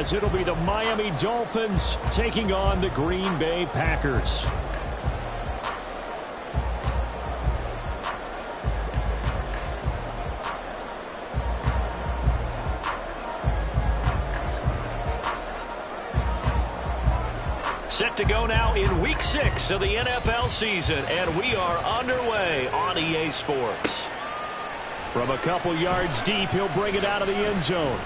as it'll be the Miami Dolphins taking on the Green Bay Packers. Set to go now in Week 6 of the NFL season, and we are underway on EA Sports. From a couple yards deep, he'll bring it out of the end zone.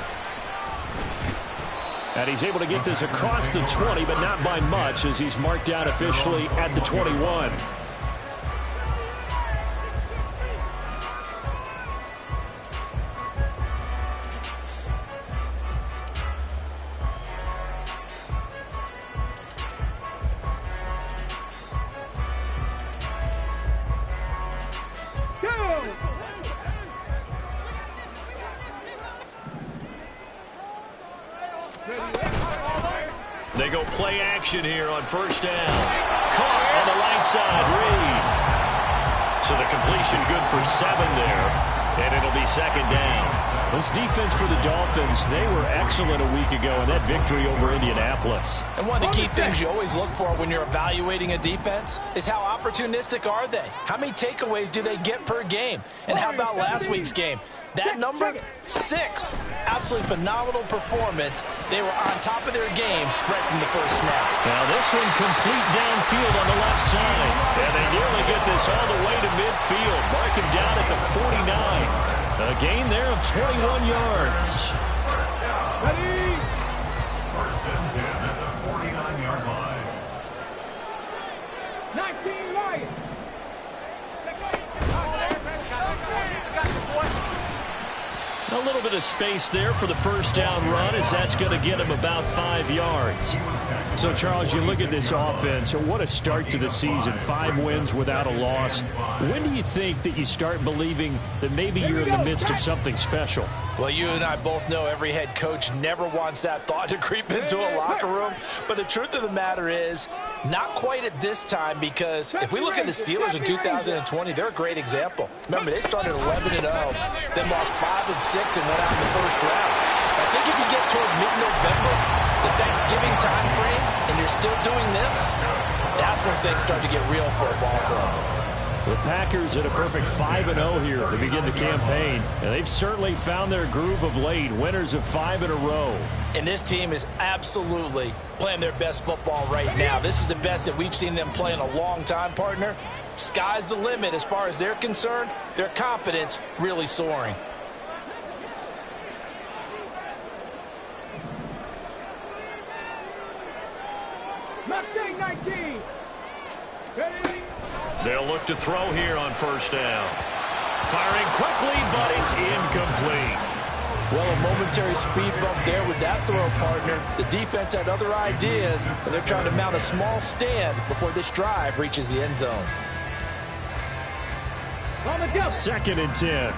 And he's able to get this across the 20, but not by much, as he's marked out officially at the 21. They go play action here on first down. Caught on the right side, Reed. So the completion good for 7 there, and it'll be second down. This defense for the Dolphins, they were excellent a week ago in that victory over Indianapolis. And one of the key things you always look for when you're evaluating a defense is how opportunistic are they? How many takeaways do they get per game? And how about last week's game? That number, 6. Absolutely phenomenal performance. They were on top of their game right from the first snap. Now this one complete downfield on the left side. And they nearly get this all the way to midfield. Mark him down at the 49. A gain there of 21 yards. Ready? First and 10 at the 49-yard line. 19 Lions. A little bit of space there for the first down run, as that's going to get him about 5 yards. So, Charles, you look at this offense, what a start to the season. 5 wins without a loss. When do you think that you start believing that maybe you're in the midst of something special? Well, you and I both know every head coach never wants that thought to creep into a locker room. But the truth of the matter is, not quite at this time, because if we look at the Steelers in 2020, they're a great example. Remember, they started 11-0, then lost 5-6 and went out in the first round. I think if you get toward mid-November, the Thanksgiving time frame, and you're still doing this, that's when things start to get real for a ball club. The Packers at a perfect 5-0 here to begin the campaign. And they've certainly found their groove of late, winners of 5 in a row. And this team is absolutely playing their best football right now. This is the best that we've seen them play in a long time, partner. Sky's the limit as far as they're concerned. Their confidence really soaring. Mustang 19. Ready? They'll look to throw here on first down. Firing quickly, but it's incomplete. Well, a momentary speed bump there with that throw, partner. The defense had other ideas, and they're trying to mount a small stand before this drive reaches the end zone. On the go. 2nd and 10.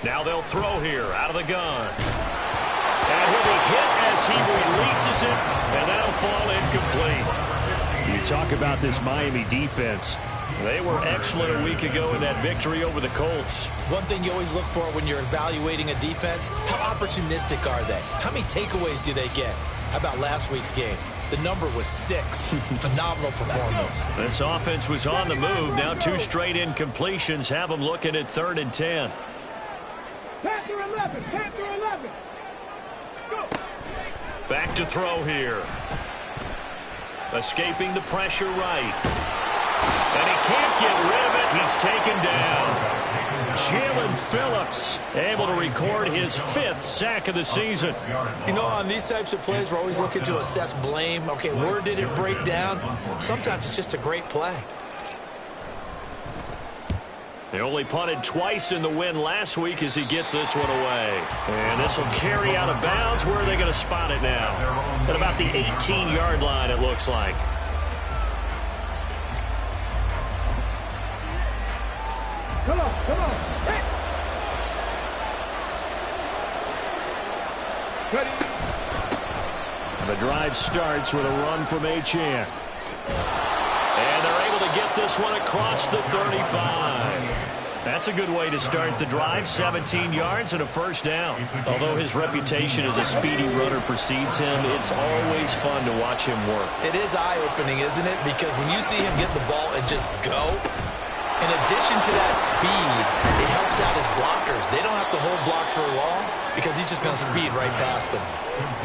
Now they'll throw here out of the gun. And he'll be hit as he releases it, and that'll fall incomplete. You talk about this Miami defense. They were excellent a week ago in that victory over the Colts. One thing you always look for when you're evaluating a defense, how opportunistic are they? How many takeaways do they get? How about last week's game? The number was 6. Phenomenal performance. This offense was on the move. Now 2 straight incompletions have them looking at 3rd and 10. Panther 11. Panther 11. Go. Back to throw here. Escaping the pressure right. And he can't get rid of it. He's taken down. Jalen Phillips able to record his 5th sack of the season. You know, on these types of plays, we're always looking to assess blame. Okay, where did it break down? Sometimes it's just a great play. They only punted twice in the win last week as he gets this one away. And this will carry out of bounds. Where are they going to spot it now? At about the 18-yard line, it looks like. Come on, come on. Hey. Ready. And the drive starts with a run from Achane. And they're able to get this one across the 35. That's a good way to start the drive. 17 yards and a first down. Although his reputation as a speedy runner precedes him, it's always fun to watch him work. It is eye-opening, isn't it? Because when you see him get the ball and just go, in addition to that speed, it helps out his blockers. They don't have to hold blocks for long because he's just going to speed right past them.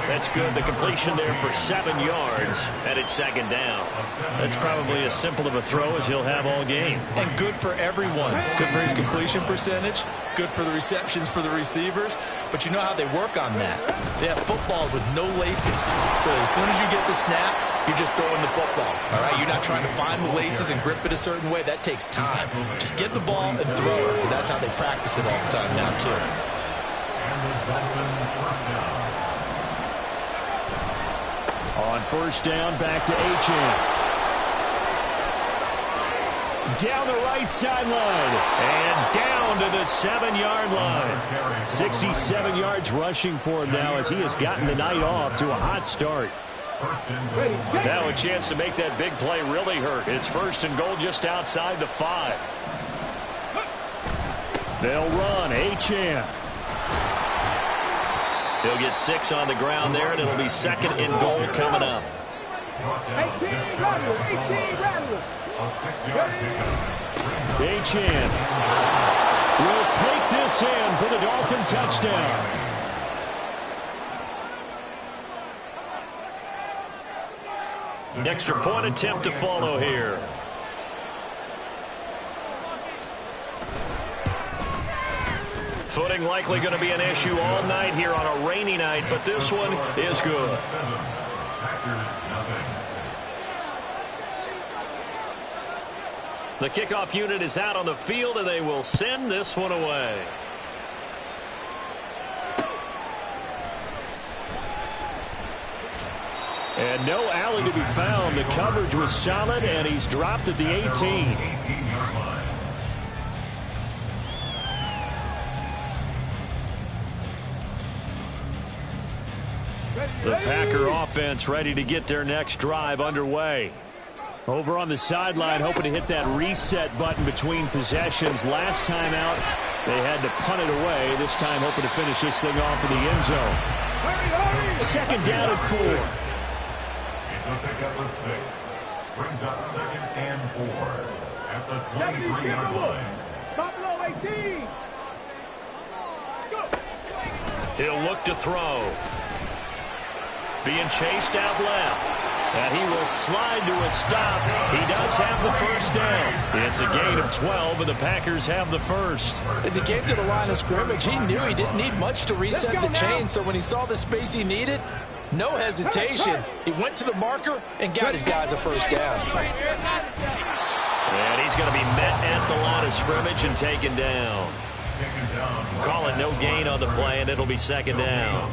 That's good. The completion there for 7 yards, and it's second down. That's probably as simple of a throw as he'll have all game. And good for everyone. Good for his completion percentage. Good for the receptions for the receivers. But you know how they work on that. They have footballs with no laces. So as soon as you get the snap, you're just throwing the football. All right, you're not trying to find the laces and grip it a certain way. That takes time. Just get the ball and throw it. So that's how they practice it all the time now, too. And the Dolphins first down. On first down, back to Achane. Down the right sideline. And down to the 7-yard line. 67 yards rushing for him now as he has gotten the night off to a hot start. Now a chance to make that big play really hurt. It's first and goal just outside the 5. They'll run. Achane. He'll get 6 on the ground there, and it'll be second and goal coming up. Achane will take this in for the Dolphin touchdown. An extra point attempt to follow here. Footing likely going to be an issue all night here on a rainy night, but this one is good. The kickoff unit is out on the field, and they will send this one away. And no alley to be found. The coverage was solid, and he's dropped at the 18. The Packer offense ready to get their next drive underway. Over on the sideline, hoping to hit that reset button between possessions. Last time out, they had to punt it away. This time, hoping to finish this thing off in the end zone. Second down at 4. It's a pickup of 6. Brings up second and 4 at the 23-yard line. Buffalo 18. He'll look to throw. Being chased out left. And he will slide to a stop. He does have the first down. It's a gain of 12, and the Packers have the first. As he came to the line of scrimmage, he knew he didn't need much to reset the chain. So when he saw the space he needed, no hesitation. He went to the marker and got his guys a first down. And he's going to be met at the line of scrimmage and taken down. Call it no gain on the play, and it'll be second down.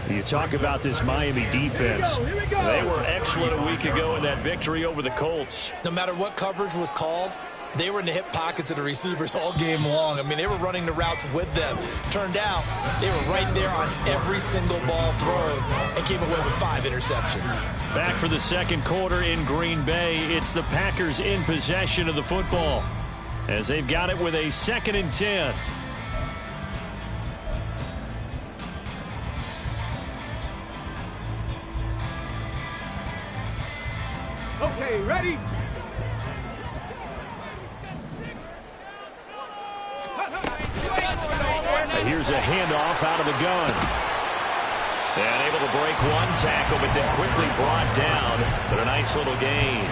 You talk about this Miami defense. They were excellent a week ago in that victory over the Colts. No matter what coverage was called, they were in the hip pockets of the receivers all game long. I mean, they were running the routes with them. Turned out, they were right there on every single ball thrown and came away with 5 interceptions. Back for the second quarter in Green Bay. It's the Packers in possession of the football as they've got it with a 2nd and 10. Okay, ready? Here's a handoff out of the gun. And able to break one tackle, but then quickly brought down. But a nice little gain.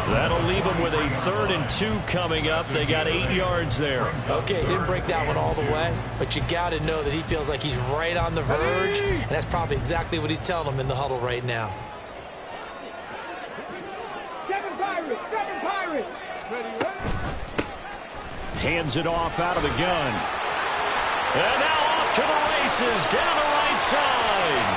That'll leave them with a 3rd and 2 coming up. They got 8 yards there. Okay, he didn't break that one all the way, but you got to know that he feels like he's right on the verge, and that's probably exactly what he's telling them in the huddle right now. Seven Pirates. Ready. Hands it off out of the gun. And now off to the races down the right side.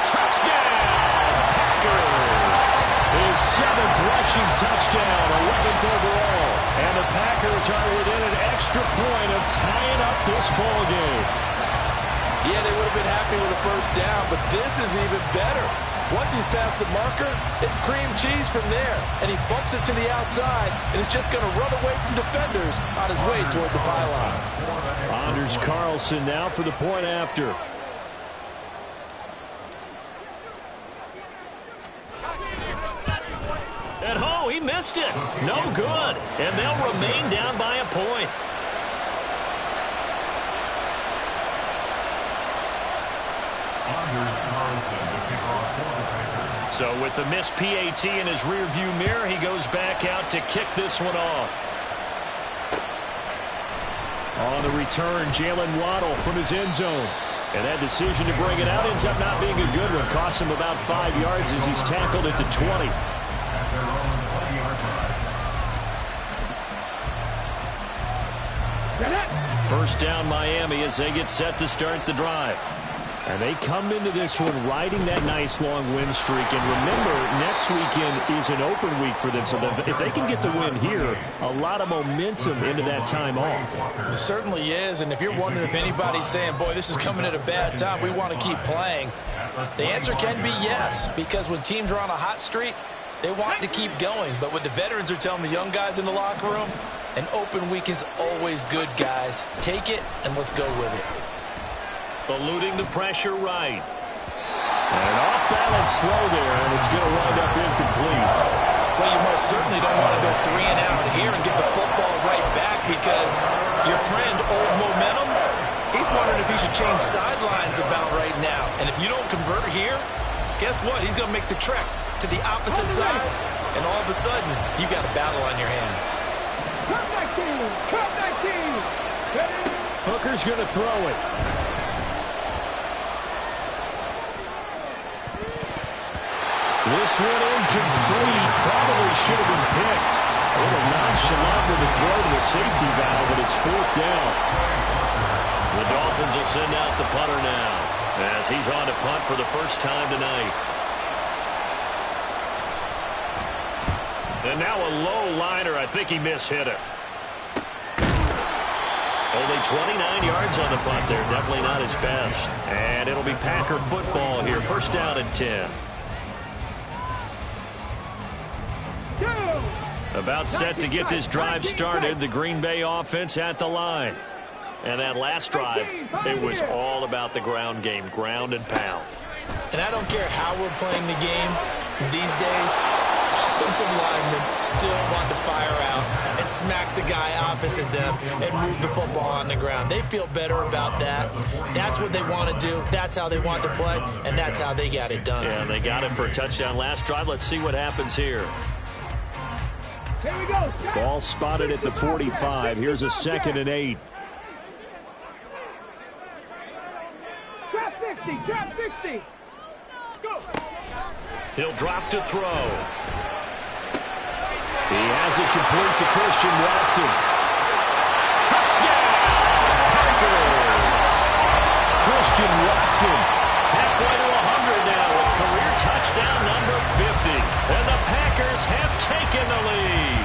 Touchdown, Packers. His 7th rushing touchdown, 11th overall. And the Packers are within an extra point of tying up this ball game. Yeah, they would have been happy with a first down, but this is even better. Once he's past the marker, it's cream cheese from there. And he bumps it to the outside, and it's just going to run away from defenders on his way toward the pylon. Anders Carlson now for the point after. At home, he missed it. No good. And they'll remain down by a point. So with the missed PAT in his rearview mirror, he goes back out to kick this one off. On the return, Jalen Waddle from his end zone. And that decision to bring it out ends up not being a good one. Costs him about 5 yards as he's tackled at the 20. First down Miami as they get set to start the drive. And they come into this one riding that nice long win streak. And remember, next weekend is an open week for them. So if they can get the win here, a lot of momentum into that time off. It certainly is. And if you're wondering if anybody's saying, boy, this is coming at a bad time, we want to keep playing, the answer can be yes. Because when teams are on a hot streak, they want to keep going. But what the veterans are telling the young guys in the locker room, an open week is always good, guys. Take it and let's go with it. Eluding the pressure right. And off-balance throw there, and it's going to wind up incomplete. Well, you most certainly don't want to go 3 and out here and get the football right back because your friend, Old Momentum, he's wondering if he should change sidelines about right now. And if you don't convert here, guess what? He's going to make the trek to the opposite side, and all of a sudden, you got a battle on your hands. Come 19. Hooker's going to throw it. This one incomplete. Probably should have been picked. A little nonchalant with the throw to the safety valve, but it's 4th down. The Dolphins will send out the punter now as he's on to punt for the first time tonight. And now a low liner. I think he mishit it. Only 29 yards on the punt there. Definitely not his best. And it'll be Packer football here. First down and 10. About set to get this drive started. The Green Bay offense at the line. And that last drive, it was all about the ground game. Ground and pound. And I don't care how we're playing the game these days. Offensive linemen still want to fire out and smack the guy opposite them and move the football on the ground. They feel better about that. That's what they want to do. That's how they want to play, and that's how they got it done. Yeah, they got it for a touchdown last drive. Let's see what happens here. Here we go. Ball spotted at the 45. Here's a 2nd and 8. Trap 60. Trap 60. Go. He'll drop to throw. He has it complete to Christian Watson. Touchdown, Packers! Christian Watson halfway to 100 now with career touchdown number 50. And the Packers have taken the lead.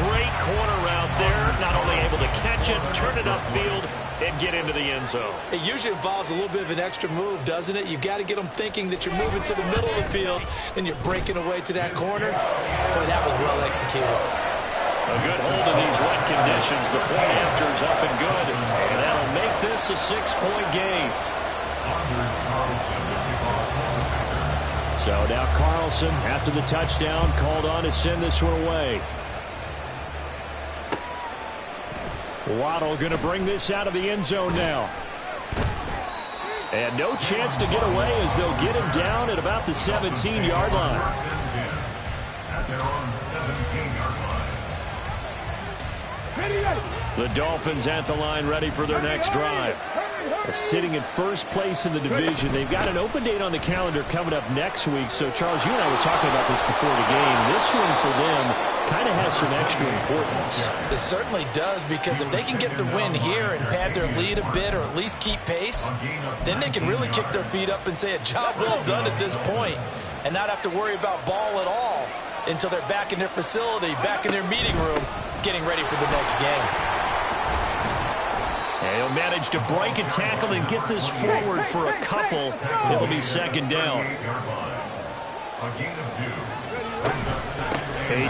Great corner route there. Not only able to catch it, turn it upfield, and get into the end zone. It usually involves a little bit of an extra move, doesn't it? You've got to get them thinking that you're moving to the middle of the field and you're breaking away to that corner. Boy, that was well executed. A good hold in these wet conditions. The point after is up and good. And that'll make this a 6-point game. So now Carlson, after the touchdown, called on to send this one away. Waddle going to bring this out of the end zone now. And no chance to get away as they'll get him down at about the 17-yard line. At their own 17-yard line. The Dolphins at the line ready for their next drive. Sitting in first place in the division. They've got an open date on the calendar coming up next week. So, Charles, you and I were talking about this before the game. This one for them kind of has some extra importance. It certainly does, because if they can get the win here and pad their lead a bit or at least keep pace, then they can really kick their feet up and say a job well done at this point and not have to worry about ball at all until they're back in their facility, back in their meeting room, getting ready for the next game. And he'll They'll manage to break a tackle and get this forward for a couple. It'll be second down. Achane here. They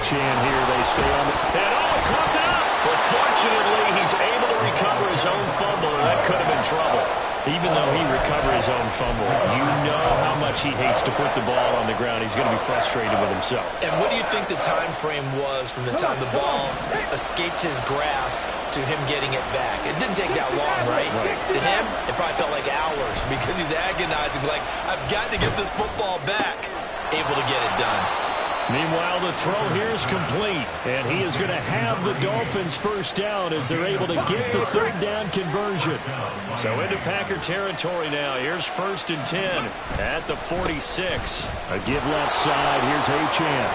stay on the... And caught it up! But fortunately, he's able to recover his own fumble. That could have been trouble. Even though he recovered his own fumble, you know how much he hates to put the ball on the ground. He's going to be frustrated with himself. And what do you think the time frame was from the time the ball escaped his grasp to him getting it back? It didn't take that long, right? To him, it probably felt like hours because he's agonizing, like, I've got to get this football back. Able to get it done. Meanwhile, the throw here is complete, and he is going to have the Dolphins first down as they're able to get the third down conversion. So into Packer territory now. Here's 1st and 10 at the 46. A give left side. Here's Achane.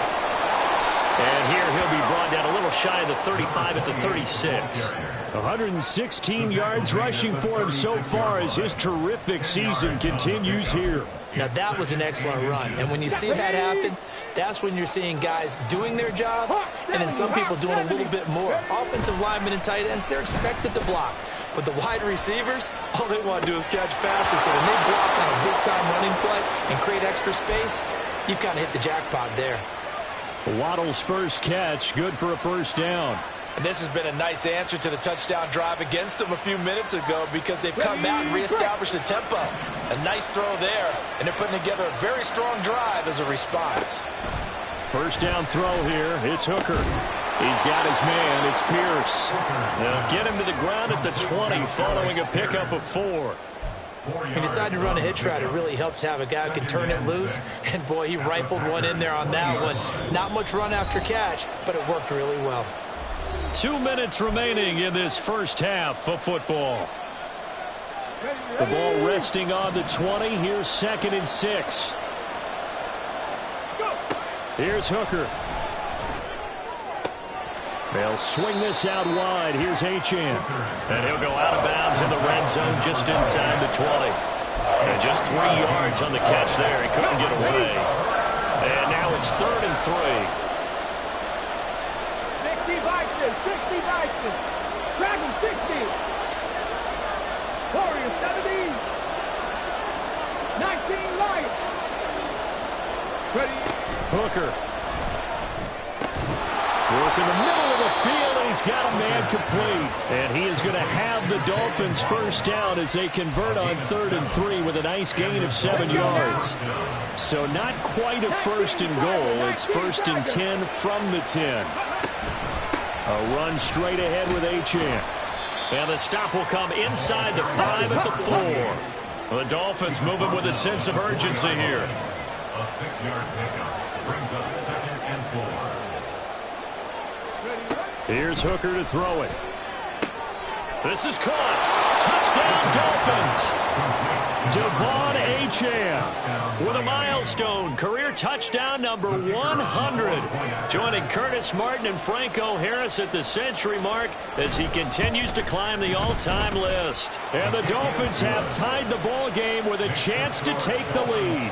And here he'll be brought down a little shy of the 35 at the 36. 116 yards rushing for him so far as his terrific season continues here. Now, that was an excellent run. And when you see that happen, that's when you're seeing guys doing their job and then some people doing a little bit more. Offensive linemen and tight ends, they're expected to block. But the wide receivers, all they want to do is catch passes. So when they block on a big-time running play and create extra space, you've kind of hit the jackpot there. Waddle's first catch, good for a first down. And this has been a nice answer to the touchdown drive against them a few minutes ago because they've come out and reestablished the tempo. A nice throw there, and they're putting together a very strong drive as a response. First down throw here. It's Hooker. He's got his man. It's Pierce. They'll get him to the ground at the 20 following a pickup of 4. He decided to run a hitch route. It really helps to have a guy who can turn it loose. And, boy, he rifled one in there on that one. Not much run after catch, but it worked really well. 2 minutes remaining in this first half of football. The ball resting on the 20. Here's 2nd and 6. Here's Hooker. They'll swing this out wide. Here's Achane. And he'll go out of bounds in the red zone just inside the 20. And just 3 yards on the catch there. He couldn't get away. And now it's 3rd and 3. 60 Vikings. Dragon 60. Warriors 70. 19 Lions. Ready. Hooker. Work in the middle of the field, and he's got a man complete. And he is going to have the Dolphins first down as they convert on 3rd and 3 with a nice gain of 7 yards. So not quite a 1st and goal. It's 1st and 10 from the 10. A run straight ahead with Achane. And the stop will come inside the 5 at the 4. The Dolphins moving with a sense of urgency here. A 6-yard pickup brings up 2nd and 4. Here's Hooker to throw it. This is caught. Touchdown, Dolphins. Devon Achane with a milestone career touchdown number 100, joining Curtis Martin and Franco Harris at the century mark as he continues to climb the all-time list. And the Dolphins have tied the ball game with a chance to take the lead.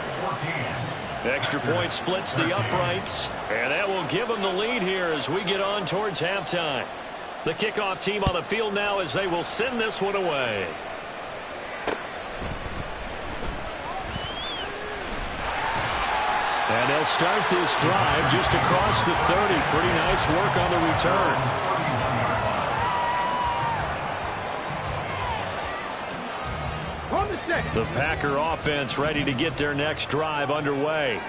Extra point splits the uprights, and that will give them the lead here as we get on towards halftime. The kickoff team on the field now as they will send this one away. And they'll start this drive just across the 30. Pretty nice work on the return. The Packer offense ready to get their next drive underway.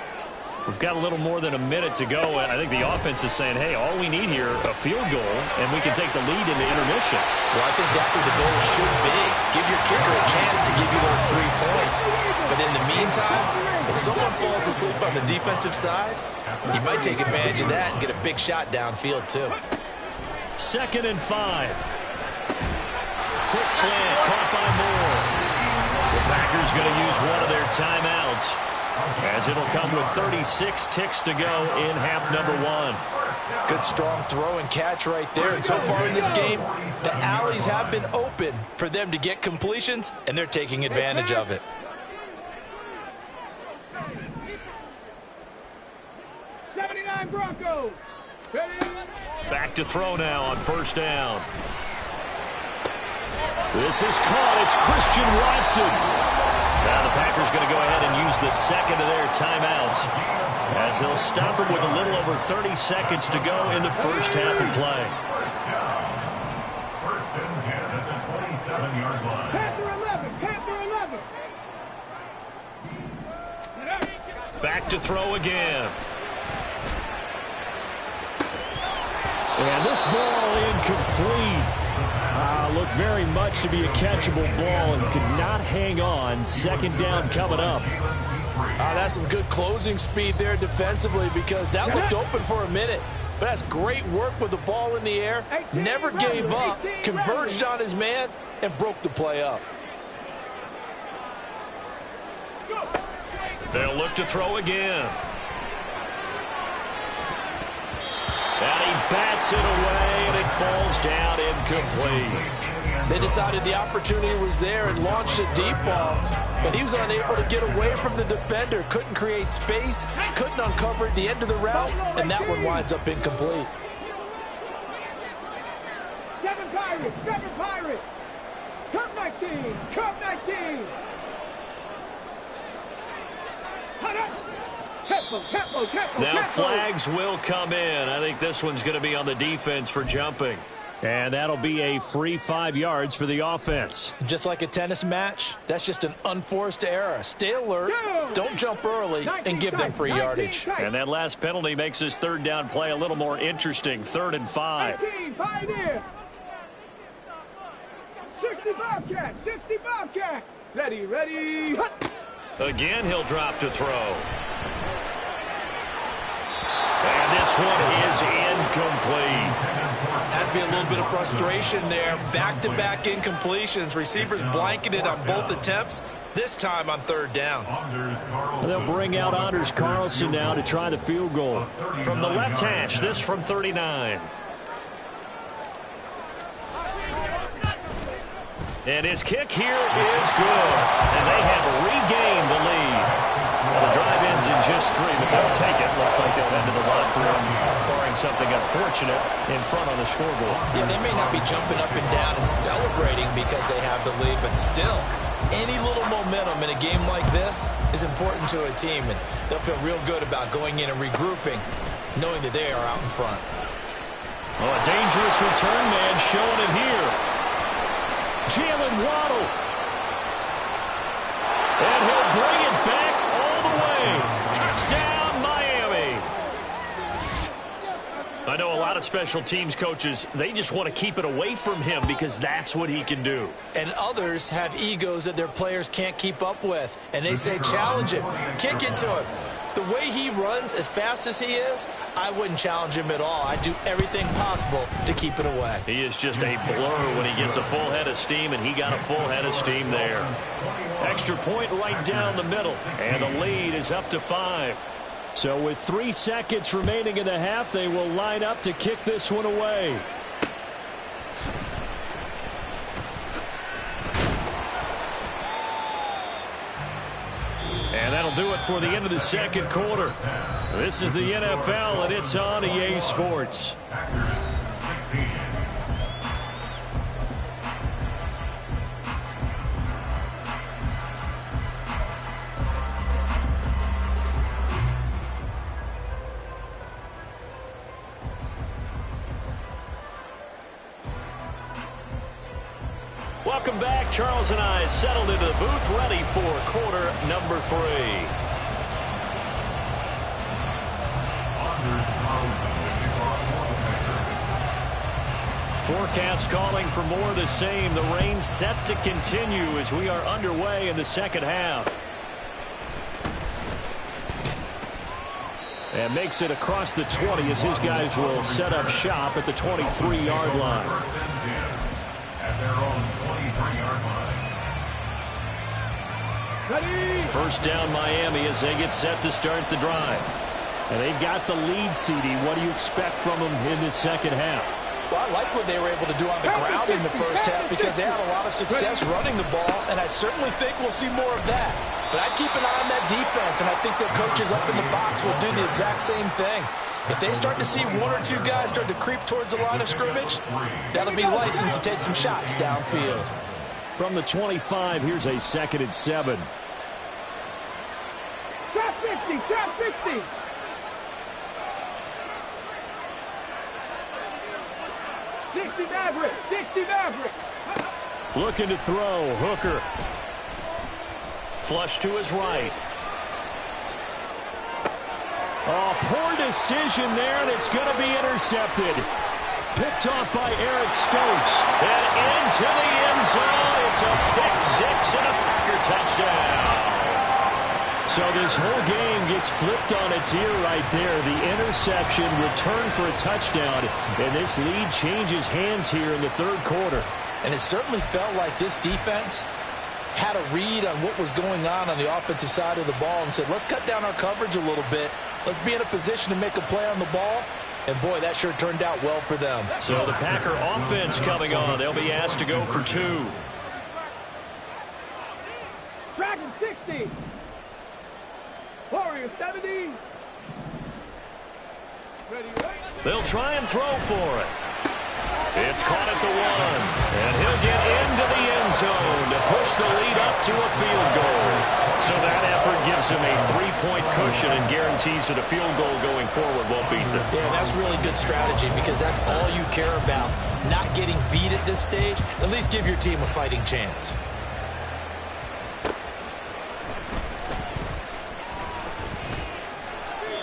We've got a little more than a minute to go, and I think the offense is saying, hey, all we need here, a field goal, and we can take the lead in the intermission. Well, I think that's what the goal should be. Give your kicker a chance to give you those 3 points. But in the meantime, if someone falls asleep on the defensive side, he might take advantage of that and get a big shot downfield, too. 2nd and 5. Quick slant, caught by Moore. The Packers going to use one of their timeouts, as it'll come with 36 ticks to go in half number 1. Good strong throw and catch right there. And so far in this game, the alleys have been open for them to get completions, and they're taking advantage of it. Broncos. Back to throw now on 1st down. This is caught. It's Christian Watson. Now the Packers going to go ahead and use the second of their timeouts as they'll stop him with a little over 30 seconds to go in the first half of play. First and 10 at the 27-yard line. Panther 11, Panther 11. Back to throw again. And this ball incomplete. Looked very much to be a catchable ball and could not hang on. Second down coming up. That's some good closing speed there defensively because that looked open for a minute. But that's great work with the ball in the air. Never gave up, converged on his man, and broke the play up. They'll look to throw again. And he bats it away, and it falls down incomplete. They decided the opportunity was there and launched a deep ball, but he was unable to get away from the defender. Couldn't create space, couldn't uncover at the end of the route, and that one winds up incomplete. 7 Pirates, 7 Pirates. Cup 19, Cup 19. Now flags will come in. I think this one's going to be on the defense for jumping. And that'll be a free 5 yards for the offense. Just like a tennis match, that's just an unforced error. Stay alert, don't jump early, and give them free yardage. And that last penalty makes this third down play a little more interesting. 3rd and 5. 19, Pioneer. 60 Bobcat, 60 Bobcat. Ready, ready. Again, he'll drop to throw. And this one is incomplete. Has to be a little bit of frustration there. Back-to-back incompletions. Receivers blanketed on both attempts, this time on 3rd down. They'll bring out Anders Carlson now to try the field goal. From the left hash, this from 39. And his kick here is good. And they have regained the lead. Well, the drive ends in just 3, but they'll take it. Looks like they'll head to the locker room, barring something unfortunate in front on the scoreboard. Yeah, they may not be jumping up and down and celebrating because they have the lead, but still, any little momentum in a game like this is important to a team, and they'll feel real good about going in and regrouping, knowing that they are out in front. Oh, a dangerous return man showing it here. Jalen Waddle. And he'll bring it back all the way. Touchdown, Miami. I know a lot of special teams coaches, they just want to keep it away from him because that's what he can do. And others have egos that their players can't keep up with. And they say, challenge him, kick it to him. The way he runs as fast as he is, I wouldn't challenge him at all. I'd do everything possible to keep it away. He is just a blur when he gets a full head of steam, and he got a full head of steam there. Extra point right down the middle, and the lead is up to 5. So with 3 seconds remaining in the half, they will line up to kick this one away. And that'll do it for the end of the second quarter. This is the NFL, and it's on EA Sports. Packers 16. Welcome back. Charles and I settled into the booth, ready for quarter number 3. Forecast calling for more of the same. The rain set to continue as we are underway in the second half. And makes it across the 20 as his guys will set up shop at the 23-yard line. At their own 23-yard line. Ready. First down Miami as they get set to start the drive. And they've got the lead, CD. What do you expect from them in this second half? Well, I like what they were able to do on the ground in the first half because they had a lot of success running the ball, and I certainly think we'll see more of that. But I'd keep an eye on that defense, and I think their coaches up in the box will do the exact same thing. If they start to see 1 or 2 guys start to creep towards the line of scrimmage, that'll be license to take some shots downfield. From the 25, here's a 2nd and 7. Trap 60, trap 60. Maverick, 60 Maverick. Looking to throw, Hooker. Flush to his right. Oh, poor decision there, and it's going to be intercepted. Picked off by Eric Stokes. And into the end zone. It's a pick six and a Packer touchdown. So this whole game gets flipped on its ear right there. The interception, return for a touchdown, and this lead changes hands here in the 3rd quarter. And it certainly felt like this defense had a read on what was going on the offensive side of the ball and said, let's cut down our coverage a little bit. Let's be in a position to make a play on the ball. And, boy, that sure turned out well for them. So the Packer offense coming on. They'll be asked to go for 2. Dragon 60. Warrior 70. Ready, right? They'll try and throw for it. It's caught at the 1. And he'll get into the end zone to push the lead up to a field goal. So that effort gives him a 3-point cushion and guarantees that a field goal going forward won't beat them. Yeah, that's really good strategy because that's all you care about. Not getting beat at this stage. At least give your team a fighting chance.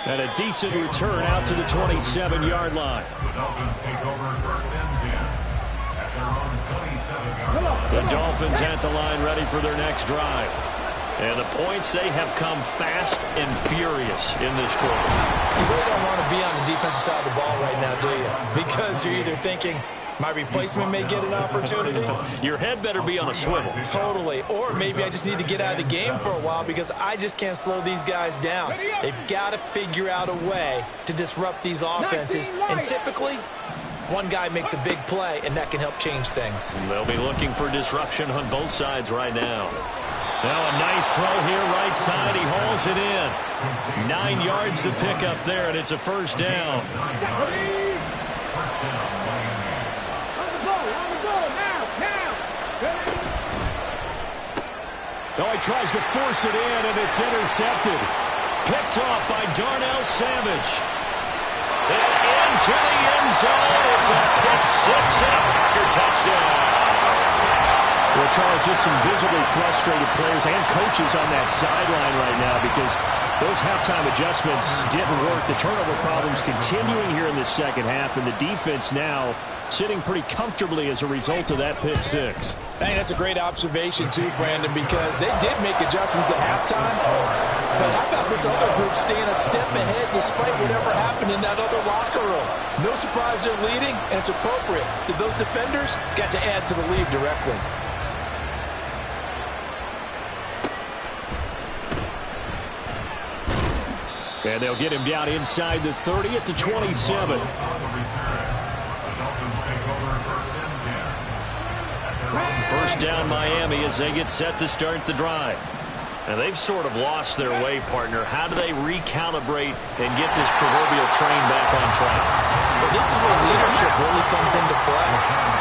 And a decent return out to the 27-yard line. The Dolphins take over 1st and 10 at their own 27-yard line. The Dolphins at the line ready for their next drive. And the points, they have come fast and furious in this quarter. You really don't want to be on the defensive side of the ball right now, do you? Because you're either thinking, my replacement may get an opportunity. Your head better be on a swivel. Totally. Or maybe I just need to get out of the game for a while because I just can't slow these guys down. They've got to figure out a way to disrupt these offenses. And typically, one guy makes a big play, and that can help change things. They'll be looking for disruption on both sides right now. Now a nice throw here right side. He hauls it in. 9 yards to pick up there, and it's a 1st down. Oh, he tries to force it in, and it's intercepted. Picked off by Darnell Savage. And into the end zone. It's a pick six and a Packer touchdown. Well, Charles, just some visibly frustrated players and coaches on that sideline right now because those halftime adjustments didn't work. The turnover problems continuing here in the 2nd half, and the defense now sitting pretty comfortably as a result of that pick six. Hey, that's a great observation, too, Brandon, because they did make adjustments at halftime. But how about this other group staying a step ahead despite whatever happened in that other locker room? No surprise they're leading, and it's appropriate that those defenders got to add to the lead directly. And they'll get him down inside the 30 at the 27. First down Miami as they get set to start the drive. And they've sort of lost their way, partner. How do they recalibrate and get this proverbial train back on track? Well, this is where leadership really comes into play.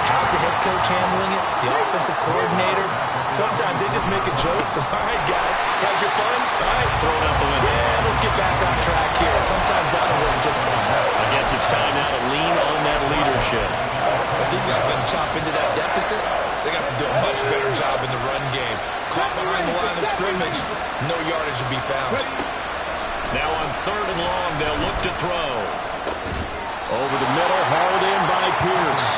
How's the head coach handling it? The offensive coordinator? Sometimes they just make a joke. All right, guys, had your fun? All right, throw it out the window. Yeah, let's get back on track here. And sometimes that'll work just fine. I guess it's time now to lean on that leadership. If these guys got to chop into that deficit, they got to do a much better job in the run game. Caught behind the line of scrimmage, no yardage to be found. Now on 3rd and long, they'll look to throw. Over the middle, hauled in by Pierce.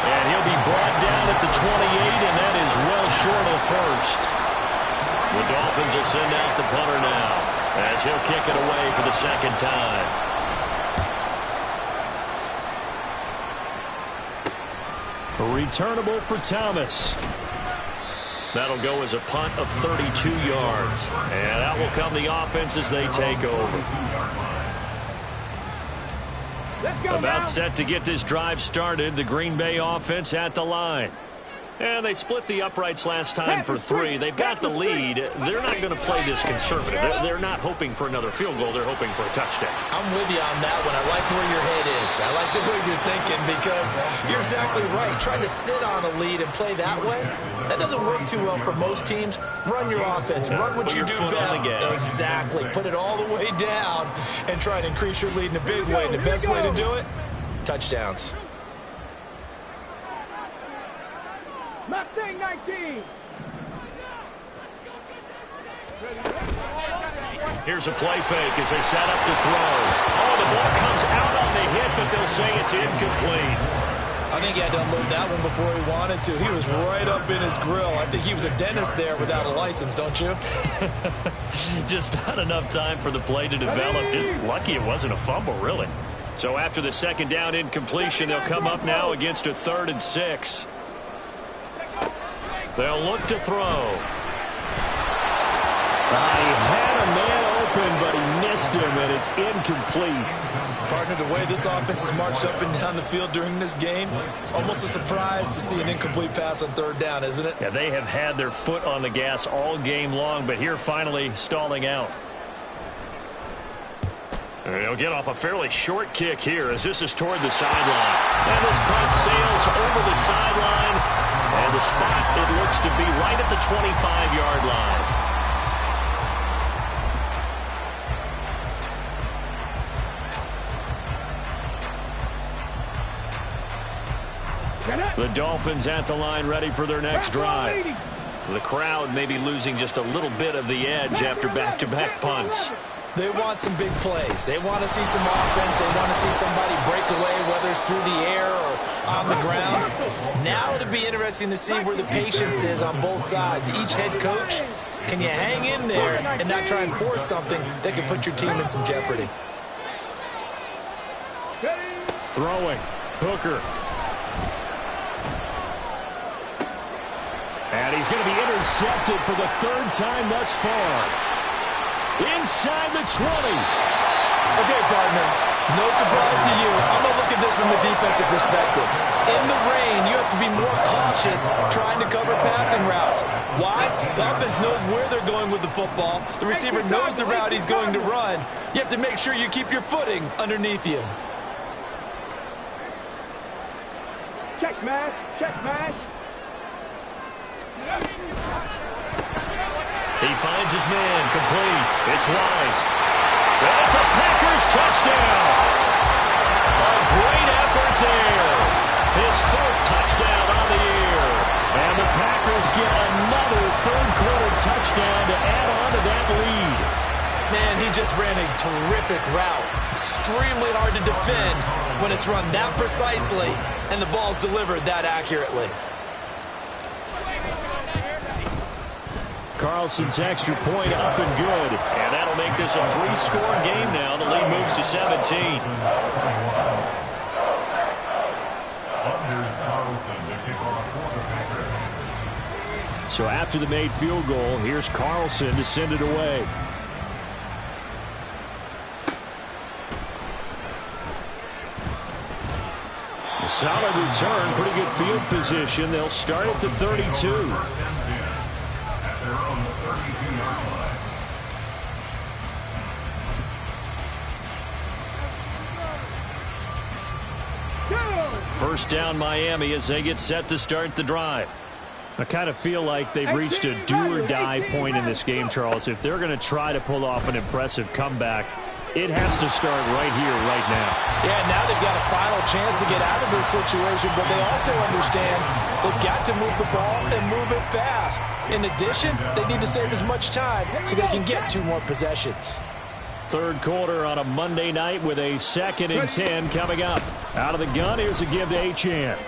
And he'll be brought down at the 28, and that is well short of the 1st. The Dolphins will send out the punter now as he'll kick it away for the 2nd time. Returnable for Thomas. That'll go as a punt of 32 yards. And out will come the offense as they take over. About set to get this drive started. The Green Bay offense at the line. And they split the uprights last time for 3. They've got the lead. They're not going to play this conservative. They're not hoping for another field goal. They're hoping for a touchdown. I'm with you on that one. I like where your head is. I like the way you're thinking because you're exactly right. Trying to sit on a lead and play that way, that doesn't work too well for most teams. Run your offense. Run what you do best. Exactly. Put it all the way down and try and increase your lead in a big way. And the best way to do it, touchdowns. Mustang 19. Here's a play fake as they set up to throw. Oh, the ball comes out on the hit, but they'll say it's incomplete. I think he had to unload that one before he wanted to. He was right up in his grill. I think he was a dentist there without a license, don't you? Just not enough time for the play to develop. Just lucky it wasn't a fumble, really. So after the second down incompletion, they'll come up now against a 3rd and 6. They'll look to throw. He had a man open, but he missed him, and it's incomplete. Partner, the way this offense has marched up and down the field during this game, it's almost a surprise to see an incomplete pass on 3rd down, isn't it? Yeah, they have had their foot on the gas all game long, but here finally stalling out. They'll get off a fairly short kick here as this is toward the sideline. And this punt sails over the sideline. And the spot, it looks to be right at the 25-yard line. The Dolphins at the line ready for their next drive. The crowd may be losing just a little bit of the edge after back-to-back punts. They want some big plays. They want to see some offense. They want to see somebody break away, whether it's through the air or on the ground. Now it'll be interesting to see where the patience is on both sides. Each head coach, can you hang in there and not try and force something that could put your team in some jeopardy? Throwing. Hooker. And he's going to be intercepted for the 3rd time thus far. Inside the 20. Okay, partner, no surprise to you. I'm going to look at this from the defensive perspective. In the rain, you have to be more cautious trying to cover passing routes. Why? The offense knows where they're going with the football. The receiver knows the route he's going to run. You have to make sure you keep your footing underneath you. Check smash, check smash. He finds his man, complete. It's Wise. And it's a Packers touchdown. A great effort there. His 4th touchdown on the year. And the Packers get another 3rd-quarter touchdown to add on to that lead. Man, he just ran a terrific route. Extremely hard to defend when it's run that precisely and the ball's delivered that accurately. Carlson's extra point up and good. And that'll make this a 3-score game now. The lead moves to 17. So after the made field goal, here's Carlson to send it away. A solid return, pretty good field position. They'll start at the 32. First down Miami as they get set to start the drive. I kind of feel like they've reached a do-or-die point in this game, Charles. If they're going to try to pull off an impressive comeback, it has to start right here, right now. Yeah, now they've got a final chance to get out of this situation, but they also understand they've got to move the ball and move it fast. In addition, they need to save as much time so they can get 2 more possessions. 3rd quarter on a Monday night with a 2nd and 10 coming up. Out of the gun, here's a give to Achane.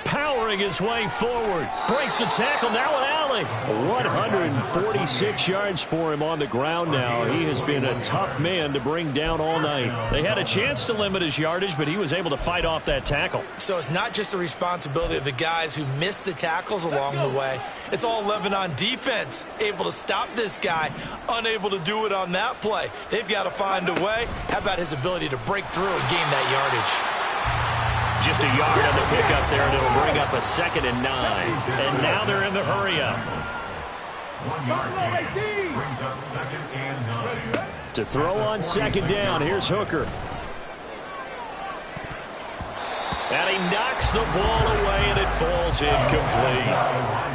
Powering his way forward. Breaks the tackle, now an alley. 146 yards for him on the ground now. He has been a tough man to bring down all night. They had a chance to limit his yardage, but he was able to fight off that tackle. So it's not just the responsibility of the guys who missed the tackles along the way. It's all Lebanon defense, able to stop this guy, unable to do it on that play. They've got to find a way. How about his ability to break through and gain that yardage? Just a yard on the pickup there, and it'll bring up a 2nd and 9. And now they're in the hurry-up. 1 yard gain brings up 2nd and 9. To throw on 2nd down, here's Hooker. And he knocks the ball away, and it falls incomplete.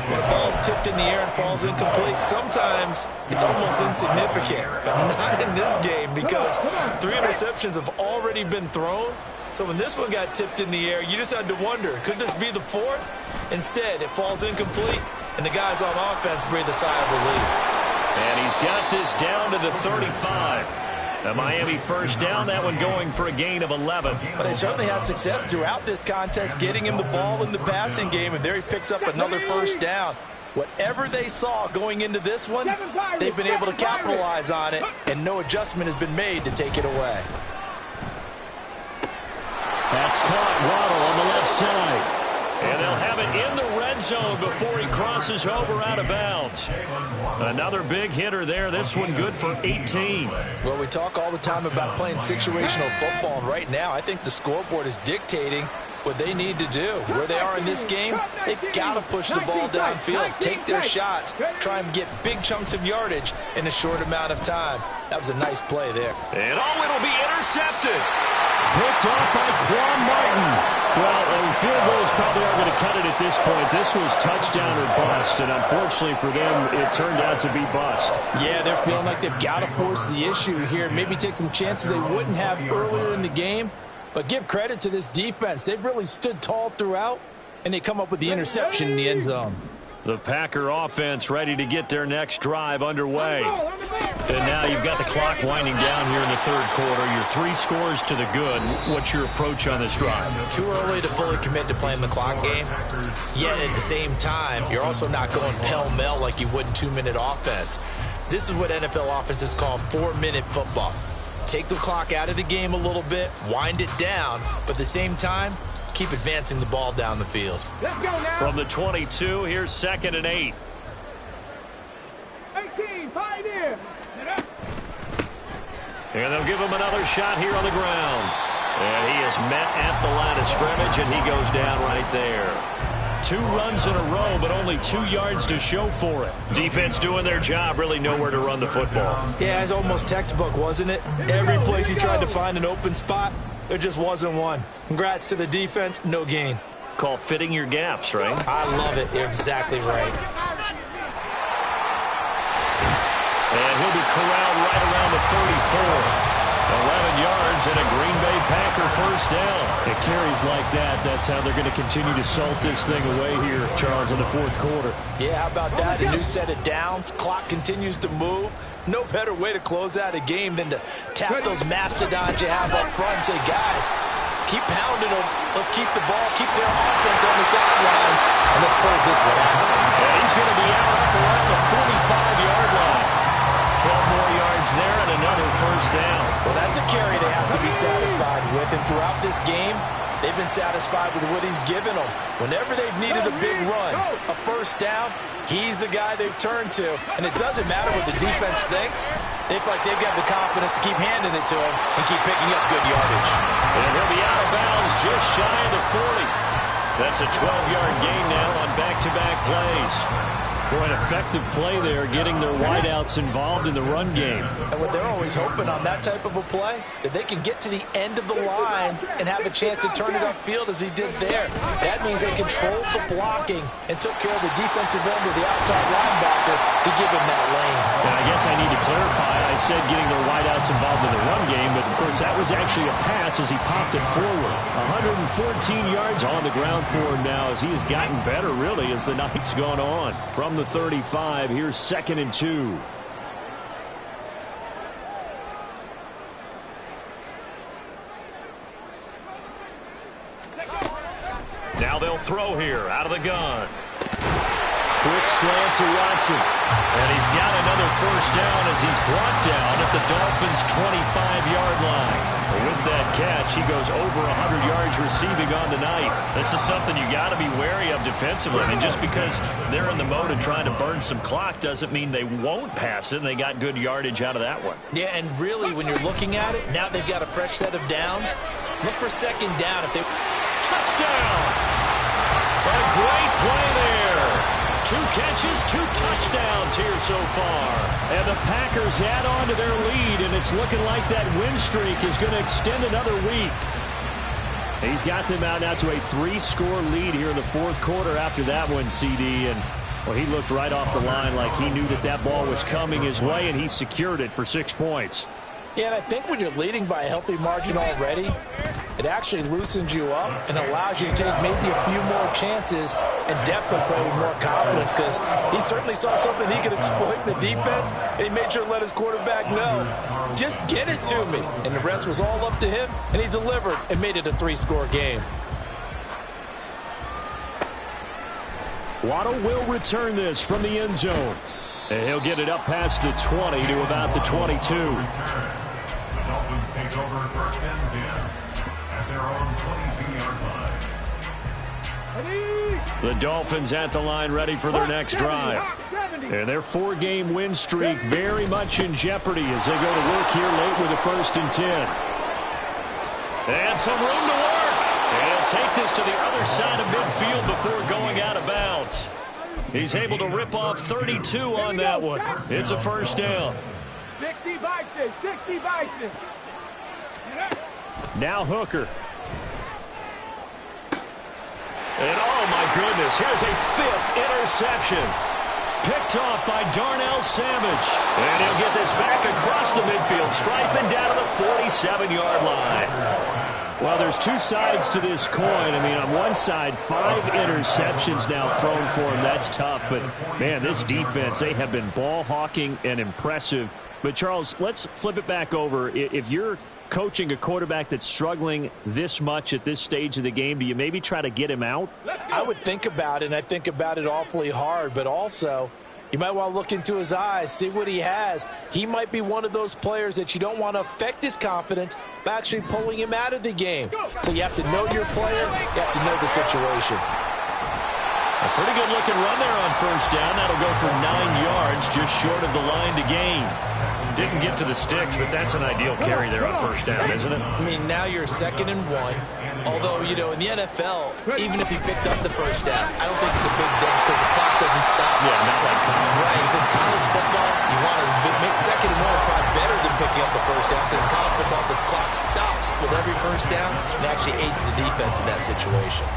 When a ball's tipped in the air and falls incomplete, sometimes it's almost insignificant, but not in this game because 3 interceptions have already been thrown. So when this one got tipped in the air, you just had to wonder, could this be the 4th? Instead, it falls incomplete, and the guys on offense breathe a sigh of relief. And he's got this down to the 35. A Miami first down, that one going for a gain of 11. But they certainly had success throughout this contest, getting him the ball in the passing game, and there he picks up another first down. Whatever they saw going into this one, they've been able to capitalize on it, and no adjustment has been made to take it away. That's caught. Waddle on the left side. And they'll have it in the red zone before he crosses over out of bounds. Another big hitter there. This one good for 18. Well, we talk all the time about playing situational football, and right now I think the scoreboard is dictating what they need to do. Where they are in this game, they've got to push the ball downfield, take their shots, try and get big chunks of yardage in a short amount of time. That was a nice play there. And it'll be intercepted. Picked off by Quan Martin. Well, the field goals probably aren't going to cut it at this point. This was touchdown or bust, and unfortunately for them, it turned out to be bust. Yeah, they're feeling like they've got to force the issue here, maybe take some chances they wouldn't have earlier in the game. But give credit to this defense. They've really stood tall throughout, and they come up with the interception in the end zone. The Packer offense ready to get their next drive underway. And now you've got the clock winding down here in the third quarter. Your 3 scores to the good. What's your approach on this drive? Too early to fully commit to playing the clock game. Yet at the same time, you're also not going pell-mell like you would in 2-minute offense. This is what NFL offenses call 4-minute football. Take the clock out of the game a little bit, wind it down, but at the same time, keep advancing the ball down the field. Let's go now. From the 22, here's 2nd and 8. 18, Pioneer. And they'll give him another shot here on the ground. And he is met at the line of scrimmage, and he goes down right there. 2 runs in a row, but only 2 yards to show for it. Defense doing their job, really nowhere to run the football. Yeah, it's almost textbook, wasn't it? Every place he tried to find an open spot, there just wasn't one. Congrats to the defense, no gain. Call fitting your gaps, right? I love it. You're exactly right. And he'll be corralled right around the 34. 11 yards and a Green Bay Packer first down. It carries like that. That's how they're going to continue to salt this thing away here, Charles, in the fourth quarter. Yeah, how about that? A new set of downs. Clock continues to move. No better way to close out a game than to tap those mastodons you have up front and say, guys, keep pounding them. Let's keep the ball, keep their offense on the sidelines, and let's close this one out. And he's going to be out up around the 45-yard line. 12 more yards there and another first down. Well, that's a carry they have to be satisfied with, and throughout this game, they've been satisfied with what he's given them. Whenever they've needed a big run, a first down, he's the guy they've turned to. And it doesn't matter what the defense thinks. They feel like they've got the confidence to keep handing it to him and keep picking up good yardage. And he'll be out of bounds just shy of the 40. That's a 12-yard gain now on back-to-back plays. Boy, an effective play there, getting their wideouts involved in the run game. And what they're always hoping on that type of a play, that they can get to the end of the line and have a chance to turn it upfield as he did there. That means they controlled the blocking and took care of the defensive end of the outside linebacker to give him that lane. And I guess I need to clarify. I said getting their wideouts involved in the run game, but of course that was actually a pass as he popped it forward. 114 yards on the ground for him now as he has gotten better, really, as the night's gone on. From the 35, here's 2nd and 2. Now they'll throw here out of the gun. Quick slant to Watson. And he's got another first down as he's brought down at the Dolphins' 25-yard line. With that catch, he goes over 100 yards receiving on the night. This is something you got to be wary of defensively. I mean, just because they're in the mode of trying to burn some clock doesn't mean they won't pass it, and they got good yardage out of that one. Yeah, and really, when you're looking at it, now they've got a fresh set of downs. Look for second down if they touchdown. A great play there. 2 catches, 2 touchdowns here so far. And the Packers add on to their lead, and it's looking like that win streak is going to extend another week. He's got them out now to a 3-score lead here in the fourth quarter after that one, CD. And, well, he looked right off the line like he knew that that ball was coming his way, and he secured it for 6 points. Yeah, and I think when you're leading by a healthy margin already, it actually loosens you up and allows you to take maybe a few more chances and definitely play with more confidence, because he certainly saw something he could exploit in the defense, and he made sure to let his quarterback know, just get it to me. And the rest was all up to him, and he delivered and made it a 3-score game. Waddle will return this from the end zone. And he'll get it up past the 20 to about the 22. The Dolphins take over first and 10 at their own 22-yard line. The Dolphins at the line ready for their next drive. And their 4-game win streak very much in jeopardy as they go to work here late with a 1st and 10. And some room to work. And he'll take this to the other side of midfield before going out of bounds. He's able to rip off 32 on that one. It's a 1st down. 60 Bison, 60 Bison. Now Hooker. And oh my goodness, here's a 5th interception. Picked off by Darnell Savage. And he'll get this back across the midfield stripe and down to the 47-yard line. Well, there's 2 sides to this coin. I mean, on one side, 5 interceptions now thrown for him. That's tough. But, man, this defense, they have been ball hawking and impressive. But, Charles, let's flip it back over. If you're coaching a quarterback that's struggling this much at this stage of the game, do you maybe try to get him out? I would think about it, and I think about it awfully hard, but also you might want to look into his eyes, see what he has. He might be one of those players that you don't want to affect his confidence by actually pulling him out of the game. So you have to know your player, you have to know the situation. A pretty good looking run there on 1st down. That'll go for 9 yards, just short of the line to gain. Didn't get to the sticks, but that's an ideal carry there on 1st down, isn't it? I mean, now you're 2nd and 1. Although, you know, in the NFL, even if he picked up the 1st down, I don't think it's a big difference because the clock doesn't stop. Yeah, not like college. Right, because college football, you want to make 2nd and 1 is probably better than picking up the 1st down, because in college football, the clock stops with every 1st down and actually aids the defense in that situation.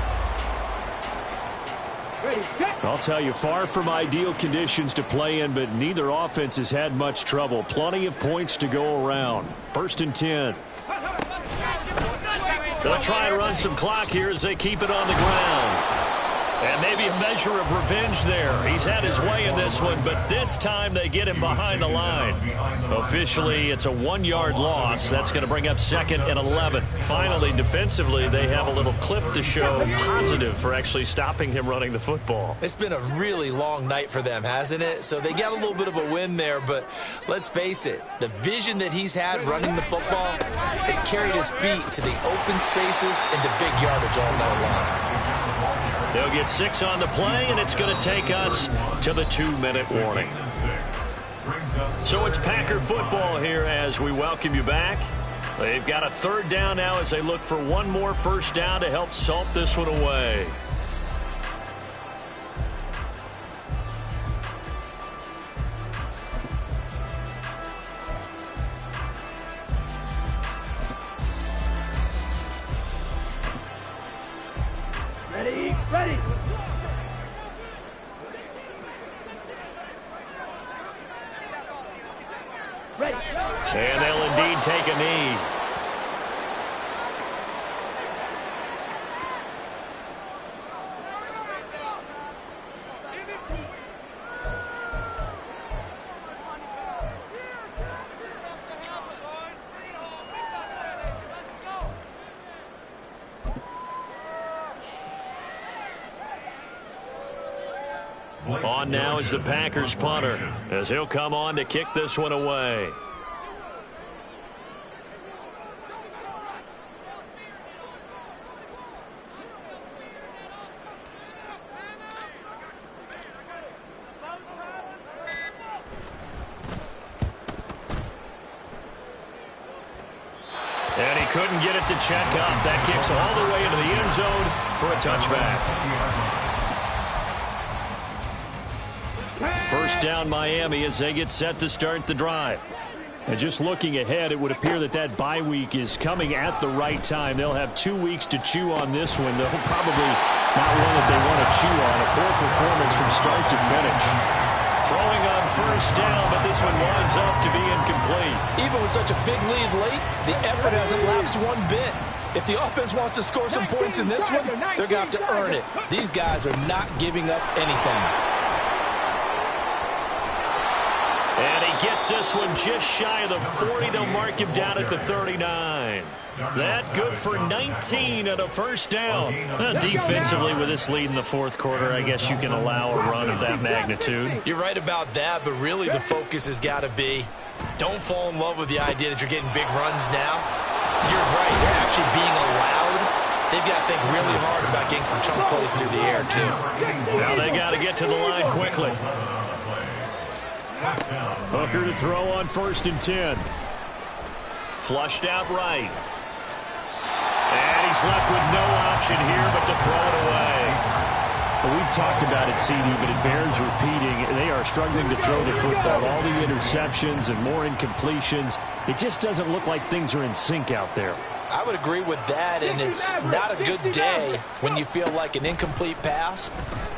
I'll tell you, far from ideal conditions to play in, but neither offense has had much trouble. Plenty of points to go around. 1st and 10. They'll try and run some clock here as they keep it on the ground. And maybe a measure of revenge there. He's had his way in this one, but this time they get him behind the line. Officially, it's a 1-yard loss. That's going to bring up 2nd and 11. Finally, defensively, they have a little clip to show positive for actually stopping him running the football. It's been a really long night for them, hasn't it? So they got a little bit of a win there, but let's face it, the vision that he's had running the football has carried his feet to the open spaces and to big yardage all night long. They'll get 6 on the play, and it's going to take us to the 2-minute warning. So it's Packer football here as we welcome you back. They've got a 3rd down now as they look for one more 1st down to help salt this one away. Ready, ready. Ready. And they'll indeed take a knee. On now is the Packers punter as he'll come on to kick this one away. Couldn't get it to check up. That kicks all the way into the end zone for a touchback. First down Miami as they get set to start the drive. And just looking ahead, it would appear that that bye week is coming at the right time. They'll have 2 weeks to chew on this one. They'll probably not one that they want to chew on. A poor performance from start to finish. Throwing on first down, but this one winds up to be incomplete. Even with such a big lead late, the effort hasn't lapsed one bit. If the offense wants to score some points in this one, they're going to have to earn it. These guys are not giving up anything. And he gets this one just shy of the 40. They'll mark him down at the 39. That good for 19 and a first down. Defensively, with this lead in the fourth quarter, I guess you can allow a run of that magnitude. You're right about that, but really the focus has got to be don't fall in love with the idea that you're getting big runs now. You're right. They're actually being allowed. They've got to think really hard about getting some chunk plays through the air, too. Now they got to get to the line quickly. Hooker to throw on 1st and 10. Flushed out right. And he's left with no option here but to throw it away. Well, we've talked about it, CD, but it bears repeating. They are struggling to throw the football. All the interceptions and more incompletions. It just doesn't look like things are in sync out there. I would agree with that, and it's not a good day when you feel like an incomplete pass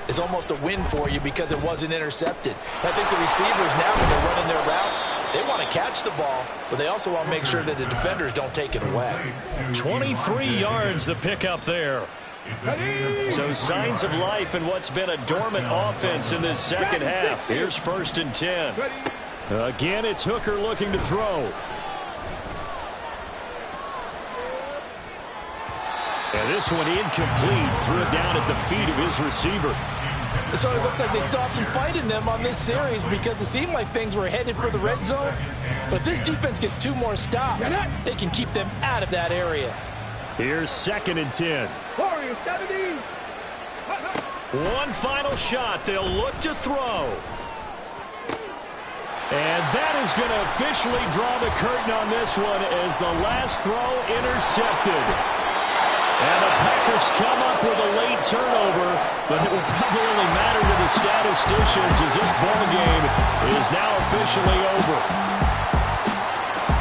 is almost a win for you because it wasn't intercepted. I think the receivers now, when they're running their routes, they want to catch the ball, but they also want to make sure that the defenders don't take it away. 23 yards the pickup there. So signs of life in what's been a dormant offense in this second half. Here's 1st and 10. Again, it's Hooker looking to throw. And this one incomplete. Threw it down at the feet of his receiver. So it looks like they still have some fight in them on this series because it seemed like things were headed for the red zone. But this defense gets 2 more stops. They can keep them out of that area. Here's 2nd and 10. One final shot. They'll look to throw. And that is going to officially draw the curtain on this one as the last throw intercepted. And the Packers come up with a late turnover, but it will probably only matter to the statisticians as this ball game is now officially over.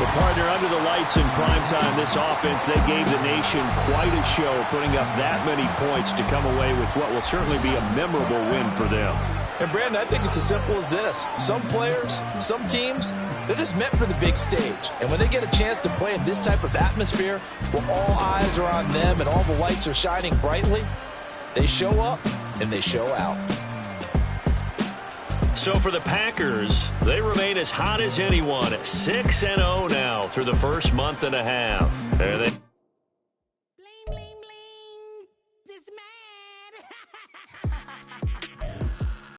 Well, partner, under the lights in primetime, this offense, they gave the nation quite a show, putting up that many points to come away with what will certainly be a memorable win for them. And, Brandon, I think it's as simple as this. Some players, some teams, they're just meant for the big stage. And when they get a chance to play in this type of atmosphere, where all eyes are on them and all the lights are shining brightly, they show up and they show out. So for the Packers, they remain as hot as anyone at 6-0 now through the first month and a half.